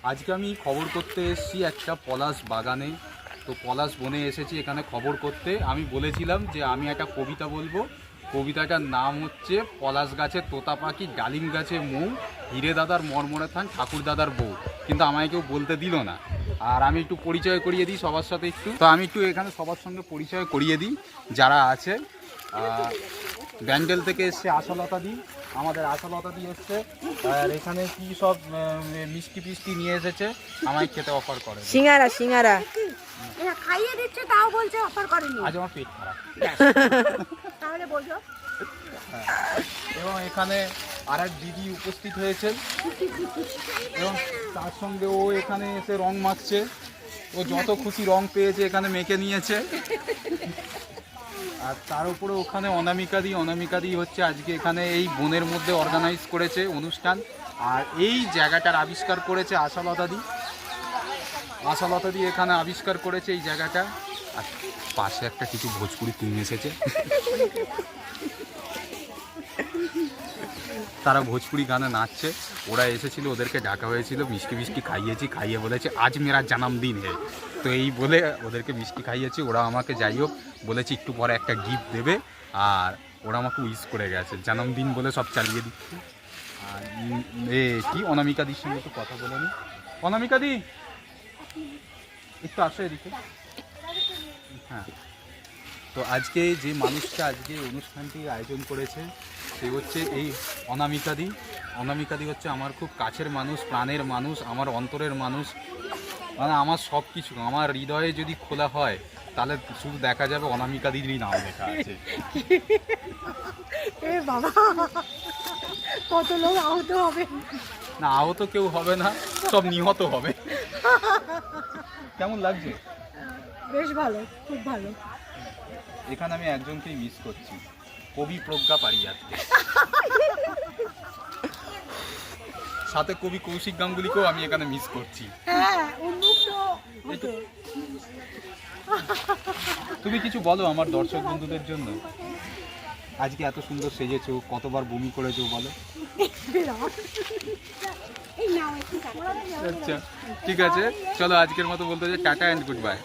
আজকে আমি খবর করতে এসেছি একটা পলাশ বাগানে। তো পলাশ বনে এসেছি এখানে খবর করতে। আমি বলেছিলাম যে আমি একটা কবিতা বলবো। কবিতাটার নাম হচ্ছে পলাশ গাছে তোতা পাখি, ডালিম গাছে মৌ, হিরে দাদার মরমরে থান, ঠাকুর দাদার বউ। কিন্তু আমায় কেউ বলতে দিল না। আর আমি একটু পরিচয় করিয়ে দিই সবার সাথে একটু। তো আমি একটু এখানে সবার সঙ্গে পরিচয় করিয়ে দিই যারা আছে। ব্যান্ডেল থেকে এসছে আশালতা দি, আমাদের আশালতা দি এসছে। আর এখানে কি সব মিষ্টি ফিষ্টি নিয়ে এসেছে, আমায় খেতে অফার করে। সিঙ্গারা সিঙ্গারা খাইয়ে দিচ্ছে তাও বলছে অফার করেনি। আজ আমার পেট খারাপ। তাহলে বলছো। এবং এখানে আর এক দিদি উপস্থিত হয়েছেন এবং তার সঙ্গে ও এখানে এসে রং মাখছে। ও যত খুশি রং পেয়েছে এখানে মেখে নিয়েছে। আর তার উপরে ওখানে অনামিকা দি হচ্ছে আজকে এখানে এই বনের মধ্যে অর্গানাইজ করেছে অনুষ্ঠান। আর এই জায়গাটার আবিষ্কার করেছে আশালতা দি এখানে আবিষ্কার করেছে এই জায়গাটা। আর পাশে একটা কিছু ভোজপুরি টিম এসেছে, তারা ভোজপুরি গানে নাচছে। ওরা এসেছিল, ওদেরকে ডাকা হয়েছিল, মিষ্টি খাইয়েছি, খাইয়ে বলেছে আজ মেরা জন্মদিন হে। তো এই বলে ওদেরকে মিষ্টি খাইয়েছি। ওরা আমাকে যাই হোক বলেছে একটু পরে একটা গিফট দেবে। আর ওরা আমাকে উইশ করে গেছে, জন্মদিন বলে সব চালিয়ে দিচ্ছে। আর কি অনামিকা দির সঙ্গে একটু কথা বলে নি। অনামিকা দি একটু আসো এদিকে। হ্যাঁ, তো আজকে যে মানুষটা আজকে অনুষ্ঠানটি আয়োজন করেছে সে হচ্ছে এই অনামিকা দি হচ্ছে আমার খুব কাছের মানুষ, প্রাণের মানুষ, আমার অন্তরের মানুষ। মানে আমার সব কিছু, আমার হৃদয়ে যদি খোলা হয় তাহলে শুধু দেখা যাবে অনামিকা দিরই নাম লেখা আছে। এ বাবা, কত লোক আহত হবে। না, আহত কেউ হবে না, সব নিহত হবে। কেমন লাগছে? বেশ ভালো, খুব ভালো। এখানে আমি একজনকেই মিস করছি, কবি প্রজ্ঞা পারিয়াতকে। সাথে কবি কৌশিক গাঙ্গুলিকেও আমি এখানে মিস করছি। হ্যাঁ, উন্মুক্ত হতো। তুমি কিছু বলো আমার দর্শক বন্ধুদের জন্য। আজকে এত সুন্দর সেজেছো, কতবার বমি করেছো বলো। আচ্ছা ঠিক আছে, চলো আজকের মতো বলতে চাই টাটা অ্যান্ড গুড বাই।